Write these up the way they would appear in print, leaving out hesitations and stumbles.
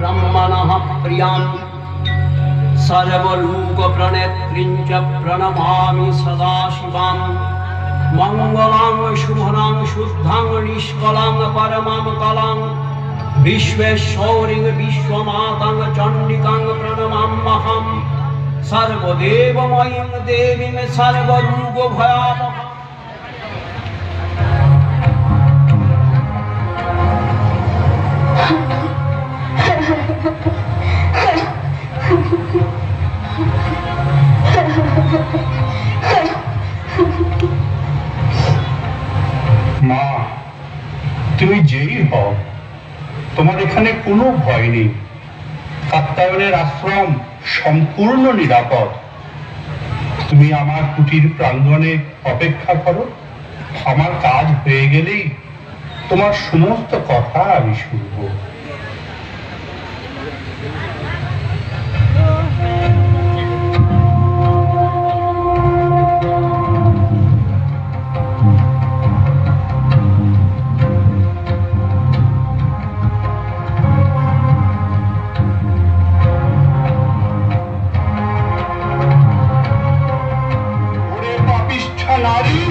ब्रह्मणः प्रियां सर्वलोकप्रणेत्रीं च प्रणमामि सदाशिवां मंगलां शुभनां शुद्धां निष्कलां परमां कलां विश्वेश्वरीं विश्वमातां चण्डिकां प्रणमाम्यहं सर्वदेवमयीं देवीं सर्वरोगभयापहां মা, তুমি যেই হও, তোমার এখানে কোনো ভয় নেই। কাত্যায়নের আশ্রম সম্পূর্ণ নিরাপদ। তুমি আমার কুটির প্রাঙ্গণে অপেক্ষা করো। আমার কাজ হয়ে গেলেই তোমার সমস্ত কথা আমি শুনব। নারী,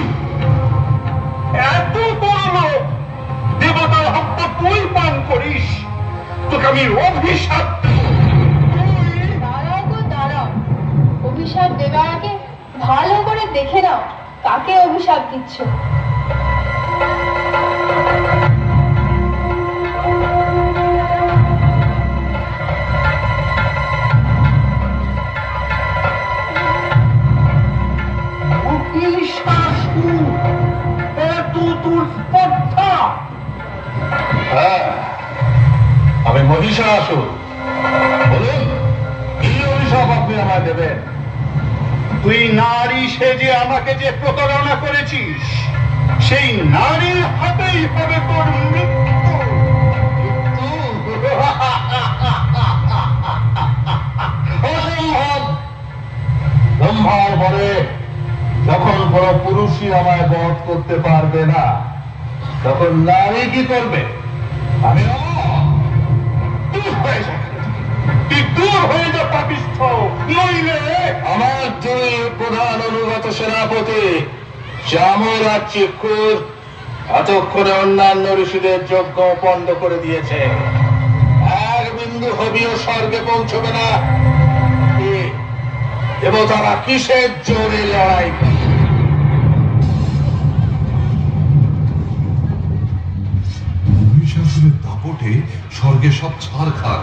এত বড় লোক, দেবতার রক্ত তুই পান করিস, তোকে আমি অভিশাপ দেব। দাঁড়াও গো দাঁড়াও, অভিশাপ দেবার আগে ভালো করে দেখে নাও কাকে অভিশাপ দিচ্ছ। আমি মহিষাসুর। বলুন, কি অভিশাপ আপনি আমায় দেবেন? তুই নারী সেজে আমাকে যে প্রতারণা করেছিস, সেই নারীর হাতেই হবে তোর মৃত্যু। অসম্ভব। ব্রহ্মার পরে যখন কোন পুরুষই আমায় বধ করতে পারবে না, তখন নারী কি করবে? আমি দূর হয়ে যা পাপিষ্ঠ, নইলে আমার দুই প্রধান অনুগত সেনাপতি চামর আর চিক্ষুর এতক্ষণে অন্যান্য ঋষিদের যজ্ঞ পণ্ড করে দিয়েছে। এক বিন্দু হবিও স্বর্গে পৌঁছবে না। দেবতারা কিসের জোরে লড়াই করে? মহিষাসুরের দাপটে স্বর্গে সব ছাড়খাড়।